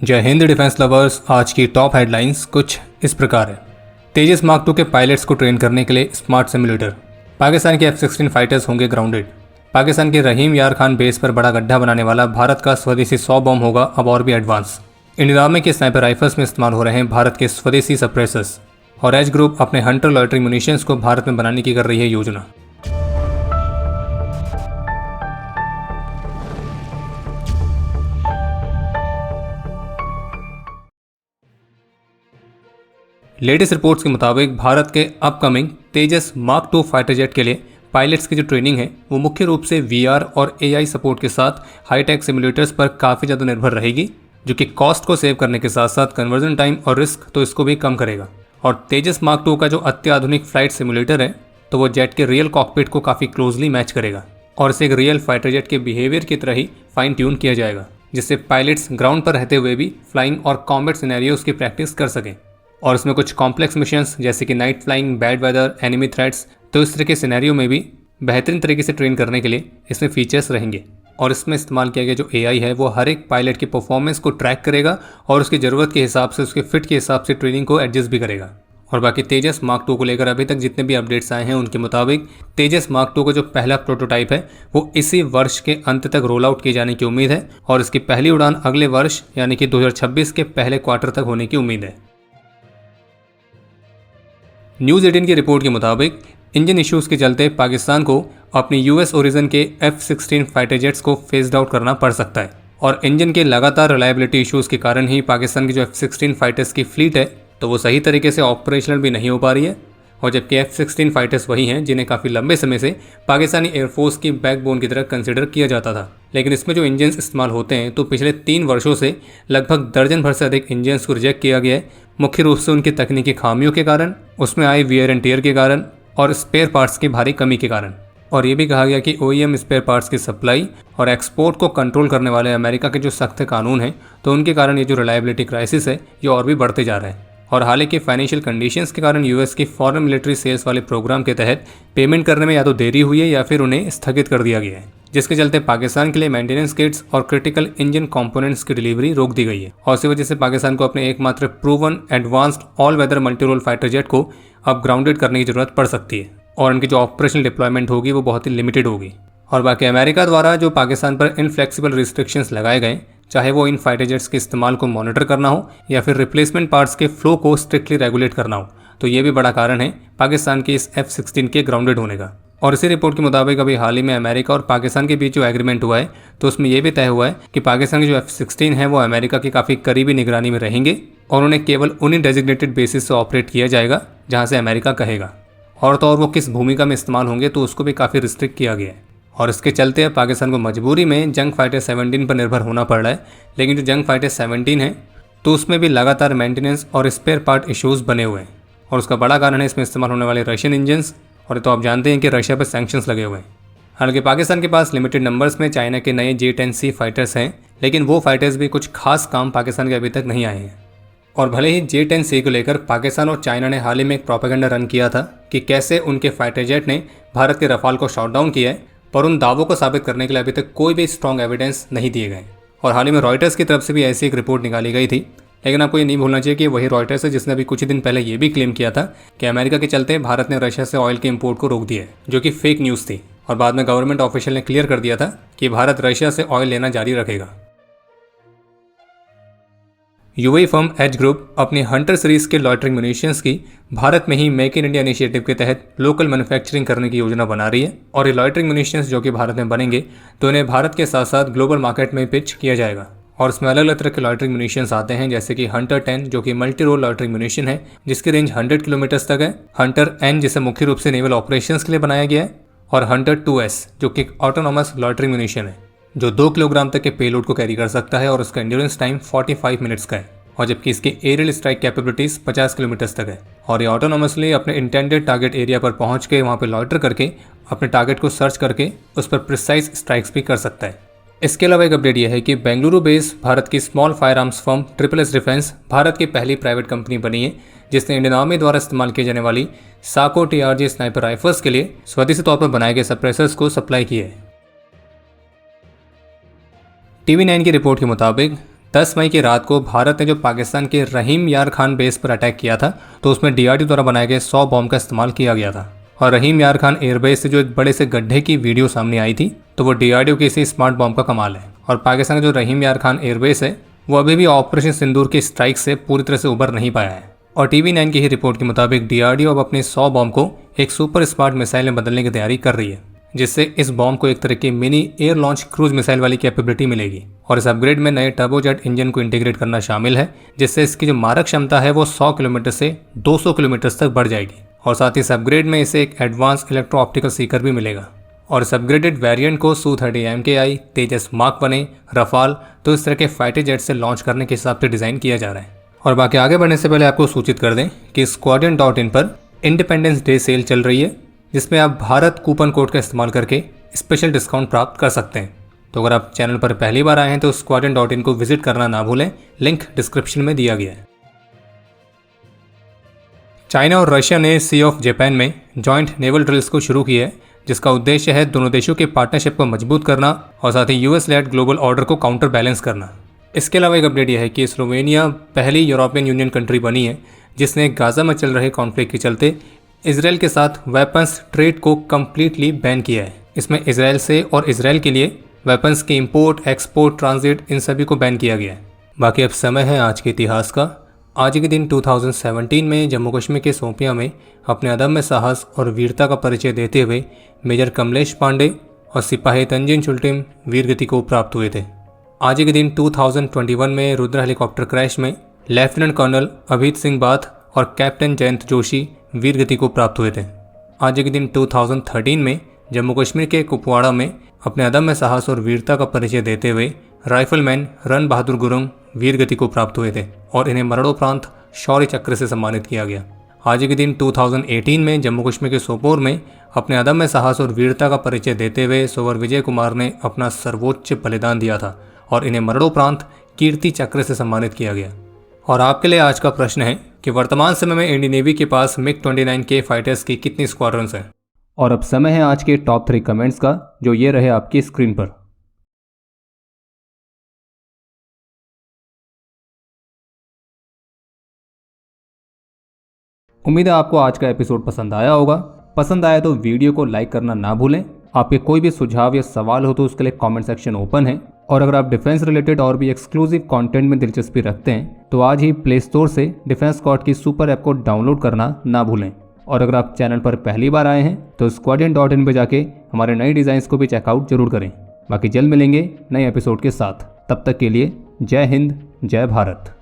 जय Hind defence lovers. आज की टॉप हेडलाइंस कुछ इस प्रकार है। तेजस मार्क 2 के पायलट्स को ट्रेन करने के लिए स्मार्ट सिमुलेटर। पाकिस्तान के F-16 फाइटर्स होंगे ग्राउंडेड। पाकिस्तान के रहीम यार खान बेस पर बड़ा गड्ढा बनाने वाला भारत का स्वदेशी 100 बम होगा अब और भी एडवांस। इंडियन आर्मी के स्नाइपर राइफल्स में इस्तेमाल हो रहे हैं भारत के स्वदेशी सप्रेसर्स। और एज ग्रुप अपने हंटर लॉयटरिंग म्यूनिशंस को भारत में बनाने की कर रही है योजना। लेटेस्ट रिपोर्ट्स के मुताबिक भारत के अपकमिंग तेजस मार्क 2 फाइटर जेट के लिए पायलट्स की जो ट्रेनिंग है वो मुख्य रूप से VR और AI सपोर्ट के साथ हाईटेक सिमुलेटर्स पर काफ़ी ज़्यादा निर्भर रहेगी, जो कि कॉस्ट को सेव करने के साथ साथ कन्वर्जन टाइम और रिस्क तो इसको भी कम करेगा। और तेजस मार्क 2 का जो अत्याधुनिक फ्लाइट सिमुलेटर है तो वो जेट के रियल कॉकपिट को काफ़ी क्लोजली मैच करेगा और इसे एक रियल फाइटर जेट के बिहेवियर की तरह ही फाइन ट्यून किया जाएगा, जिससे पायलट्स ग्राउंड पर रहते हुए भी फ्लाइंग और कॉम्बैट सिनेरियोज की प्रैक्टिस कर सकें। और इसमें कुछ कॉम्प्लेक्स मिशंस जैसे कि night flying, bad weather, enemy threats, तो इस तरह के सिनेरियो में भी बेहतरीन तरीके से ट्रेन करने के लिए इसमें फीचर्स रहेंगे। और इसमें इस्तेमाल किया गया जो AI है वो हर एक पायलट की परफॉर्मेंस को ट्रैक करेगा और उसकी ज़रूरत के हिसाब से, उसके फिट के हिसाब से ट्रेनिंग को एडजस्ट भी करेगा। और बाकी तेजस मार्क 2 को लेकर अभी तक जितने भी अपडेट्स आए हैं उनके मुताबिक तेजस मार्क 2 का जो पहला प्रोटोटाइप है वो इसी वर्ष के अंत तक रोल आउट किए जाने की उम्मीद है और इसकी पहली उड़ान अगले वर्ष यानी कि 2026 के पहले क्वार्टर तक होने की उम्मीद है। न्यूज़ 18 की रिपोर्ट के मुताबिक इंजन इश्यूज के चलते पाकिस्तान को अपनी US ओरिजिन के F-16 फाइटर जेट्स को फेस्ड आउट करना पड़ सकता है। और इंजन के लगातार रिलायबिलिटी इश्यूज के कारण ही पाकिस्तान की जो F-16 फाइटर्स की फ्लीट है तो वो सही तरीके से ऑपरेशनल भी नहीं हो पा रही है। और जबकि F-16 फाइटर्स वही हैं जिन्हें काफ़ी लंबे समय से पाकिस्तानी एयरफोर्स की बैकबोन की तरह कंसिडर किया जाता था, लेकिन इसमें जो इंजन्स इस्तेमाल होते हैं तो पिछले 3 वर्षों से लगभग दर्जन भर से अधिक इंजन्स को रिजेक्ट किया गया है, मुख्य रूप से उनकी तकनीकी खामियों के कारण, उसमें आए वियर एंड टियर के कारण और स्पेयर पार्ट्स की भारी कमी के कारण। और ये भी कहा गया कि OEM स्पेयर पार्ट्स की सप्लाई और एक्सपोर्ट को कंट्रोल करने वाले अमेरिका के जो सख्त कानून हैं तो उनके कारण ये जो रिलायबिलिटी क्राइसिस है ये और भी बढ़ते जा रहा है। और हाल ही के फाइनेंशियल कंडीशंस के कारण US की फॉरेन मिलिट्री सेल्स वाले प्रोग्राम के तहत पेमेंट करने में या तो देरी हुई है या फिर उन्हें स्थगित कर दिया गया है, जिसके चलते पाकिस्तान के लिए मेंटेनेंस किट्स और क्रिटिकल इंजन कंपोनेंट्स की डिलीवरी रोक दी गई है। और इसी वजह से पाकिस्तान को अपने एकमात्र proven advanced all weather multi role fighter jet को अब ग्राउंडेड करने की जरूरत पड़ सकती है और उनकी जो ऑपरेशनल डिप्लॉयमेंट होगी वो बहुत ही लिमिटेड होगी। और बाकी अमेरिका द्वारा जो पाकिस्तान पर इनफ्लेक्सिबल रिस्ट्रिक्शंस लगाए गए, चाहे वो इन फाइटर जेट्स के इस्तेमाल को मॉनिटर करना हो या फिर रिप्लेसमेंट पार्ट्स के फ्लो को स्ट्रिक्टली रेगुलेट करना हो, तो ये भी बड़ा कारण है पाकिस्तान के इस F-16 के ग्राउंडेड होने का। और इसी रिपोर्ट के मुताबिक अभी हाल ही में अमेरिका और पाकिस्तान के बीच जो एग्रीमेंट हुआ है तो उसमें यह भी तय हुआ है कि पाकिस्तान के जो F-16 है वो अमेरिका की काफ़ी करीबी निगरानी में रहेंगे और उन्हें केवल उन्हीं डेजिग्नेटेड बेसिस से ऑपरेट किया जाएगा जहाँ से अमेरिका कहेगा। और तो और वो किस भूमिका में इस्तेमाल होंगे तो उसको भी काफ़ी रिस्ट्रिक्ट किया गया है। और इसके चलते अब पाकिस्तान को मजबूरी में जंग फाइटर 17 पर निर्भर होना पड़ रहा है, लेकिन जो जंग फाइटर 17 है तो उसमें भी लगातार मेंटेनेंस और स्पेयर पार्ट इश्यूज बने हुए हैं और उसका बड़ा कारण है इसमें इस्तेमाल होने वाले रशियन इंजन्स। और तो आप जानते हैं कि रशिया पर सैंक्शंस लगे हुए हैं। हालांकि पाकिस्तान के पास लिमिटेड नंबर्स में चाइना के नए J-10C फाइटर्स हैं, लेकिन वो फाइटर्स भी कुछ खास काम पाकिस्तान के अभी तक नहीं आए हैं। और भले ही J-10C को लेकर पाकिस्तान और चाइना ने हाल ही में एक प्रोपेगेंडा रन किया था कि कैसे उनके फाइटर जेट ने भारत के रफाल को शॉट डाउन किया है, पर उन दावों को साबित करने के लिए अभी तक कोई भी स्ट्रॉन्ग एविडेंस नहीं दिए गए। और हाल ही में रॉयटर्स की तरफ से भी ऐसी एक रिपोर्ट निकाली गई थी, लेकिन आपको ये नहीं भूलना चाहिए कि वही रॉयटर्स है जिसने अभी कुछ ही दिन पहले ये भी क्लेम किया था कि अमेरिका के चलते भारत ने रशिया से ऑयल के इंपोर्ट को रोक दिया है, जो कि फेक न्यूज़ थी। और बाद में गवर्नमेंट ऑफिशियल ने क्लियर कर दिया था कि भारत रशिया से ऑयल लेना जारी रखेगा। UAE फर्म एज ग्रुप अपनी हंटर सीरीज के लॉयटरिंग म्यूनिशंस की भारत में ही मेक इन इंडिया इनिशिएटिव के तहत लोकल मैन्युफैक्चरिंग करने की योजना बना रही है। और ये लॉयटरिंग म्यूनिशंस जो कि भारत में बनेंगे तो इन्हें भारत के साथ साथ ग्लोबल मार्केट में पिच किया जाएगा। और इसमें अलग अलग तरह के लॉयटरिंग म्यूनिशंस आते हैं, जैसे कि हंटर 10 जो कि मल्टी रोल लॉयटरिंग म्यूनिशन है जिसकी रेंज 100 किलोमीटर्स तक है, हंटर N जिसे मुख्य रूप से नेवल ऑपरेशंस के लिए बनाया गया है, और हंटर 2S जो कि ऑटोनॉमस लॉयटरिंग म्यूनिशन है जो 2 किलोग्राम तक के पेलोड को कैरी कर सकता है और उसका एंड्योरेंस टाइम 45 मिनट्स का है। और जबकि इसकी एरियल स्ट्राइक कैपेबिलिटीज 50 किलोमीटर्स तक है और ये ऑटोनॉमसली अपने इंटेंडेड टारगेट एरिया पर पहुंच के वहां पर लॉयटर करके अपने टारगेट को सर्च करके उस पर प्रिसाइज स्ट्राइक्स भी कर सकता है। इसके अलावा एक अपडेट यह है कि बेंगलुरु बेस्ड भारत की small fire arms firm SSS defence Bharat की पहली प्राइवेट कंपनी बनी है जिसने इंडियन आर्मी द्वारा इस्तेमाल किए जाने वाली साको TRG स्नाइपर राइफल्स के लिए स्वदेशी तौर पर बनाए गए सप्रेसर्स को सप्लाई किए है। TV9 की रिपोर्ट के मुताबिक 10 मई की रात को भारत ने जो पाकिस्तान के रहीम यार खान बेस पर अटैक किया था, तो उसमें डीआरडीओ द्वारा बनाए गए 100 बॉम्ब का इस्तेमाल किया गया था। और रहीम यार खान एयरबेस से जो एक बड़े से गड्ढे की वीडियो सामने आई थी, तो वो डीआरडीओ के इसी स्मार्ट बॉम्ब का कमाल है। और पाकिस्तान का जो रहीम यार खान एयरबेस है वो अभी भी ऑपरेशन सिंदूर की स्ट्राइक से पूरी तरह से उबर नहीं पाया है। और TV9 की ही रिपोर्ट के मुताबिक डीआरडीओ अब अपने 100 बॉम्ब को एक सुपर स्मार्ट मिसाइल में बदलने की तैयारी कर रही है, जिससे इस बॉम्ब को एक तरह की mini air launch cruise missile वाली कैपेबिलिटी मिलेगी। और इस अपग्रेड में नए टर्बोजेट इंजन को इंटीग्रेट करना शामिल है, जिससे इसकी जो मारक क्षमता है वो 100 किलोमीटर से 200 किलोमीटर तक बढ़ जाएगी। और साथ ही इस अपग्रेड में इसे एक एडवांस इलेक्ट्रो ऑप्टिकल सीकर भी मिलेगा। और इस अपग्रेडेड वेरिएंट को Su-30 MKI, तेजस मार्क 1, रफाल, तो इस तरह के फाइटर जेट से लॉन्च करने के हिसाब से डिज़ाइन किया जा रहा है। और बाकी आगे बढ़ने से पहले आपको सूचित कर दें कि Squadron.in पर इंडिपेंडेंस डे सेल चल रही है, जिसमें आप भारत कूपन कोड का इस्तेमाल करके स्पेशल डिस्काउंट प्राप्त कर सकते हैं। तो अगर आप चैनल पर पहली बार आए हैं तो Squadron.in को विजिट करना ना भूलें, लिंक डिस्क्रिप्शन में दिया गया है। चाइना और रशिया ने सी ऑफ जापान में जॉइंट नेवल ड्रिल्स को शुरू किया है, जिसका उद्देश्य है दोनों देशों के पार्टनरशिप को मजबूत करना और साथ ही US लेड ग्लोबल ऑर्डर को काउंटर बैलेंस करना। इसके अलावा एक अपडेट यह है कि स्लोवेनिया पहली यूरोपियन यूनियन कंट्री बनी है जिसने गाजा में चल रहे कॉन्फ्लिक्ट के चलते इसराइल के साथ वेपन्स ट्रेड को कम्प्लीटली बैन किया है। इसमें इसराइल से और इसराइल के लिए वेपन्स के इंपोर्ट, एक्सपोर्ट, ट्रांजिट, इन सभी को बैन किया गया है। बाकी अब समय है आज के इतिहास का। आज के दिन 2017 में जम्मू कश्मीर के शोपियां में अपने अदम्य साहस और वीरता का परिचय देते हुए मेजर कमलेश पांडे और सिपाही तंजीन चुल्टिम वीरगति को प्राप्त हुए थे। आज के दिन 2021 में रुद्र हेलीकॉप्टर क्रैश में लेफ्टिनेंट कर्नल अभित सिंह बाथ और कैप्टन जयंत जोशी वीरगति को प्राप्त हुए थे। आज के दिन 2013 में जम्मू कश्मीर के कुपवाड़ा में अपने अदम्य साहस और वीरता का परिचय देते हुए राइफलमैन रन बहादुर गुरुंग वीरगति को प्राप्त हुए थे और इन्हें मरणोपरांत शौर्य चक्र से सम्मानित किया गया। आज के दिन 2018 में जम्मू कश्मीर के सोपोर में अपने अदम्य साहस और वीरता का परिचय देते हुए सोवर विजय कुमार ने अपना सर्वोच्च बलिदान दिया था और इन्हें मरणोपरांत कीर्ति चक्र से सम्मानित किया गया। और आपके लिए आज का प्रश्न है कि वर्तमान समय में इंडियन नेवी के पास MiG-29K फाइटर्स की कितनी स्क्वाड्रन्स हैं। और अब समय है आज के टॉप 3 कमेंट्स का, जो ये रहे आपकी स्क्रीन पर। उम्मीद है आपको आज का एपिसोड पसंद आया होगा। पसंद आया तो वीडियो को लाइक करना ना भूलें। आपके कोई भी सुझाव या सवाल हो तो उसके लिए कमेंट सेक्शन ओपन है। और अगर आप डिफेंस रिलेटेड और भी एक्सक्लूसिव कंटेंट में दिलचस्पी रखते हैं तो आज ही प्ले स्टोर से डिफेंस स्क्वाड की सुपर ऐप को डाउनलोड करना ना भूलें। और अगर आप चैनल पर पहली बार आए हैं तो Squadron.in पे जाके हमारे नए डिज़ाइंस को भी चेकआउट जरूर करें। बाकी जल्द मिलेंगे नए एपिसोड के साथ। तब तक के लिए जय हिंद, जय भारत।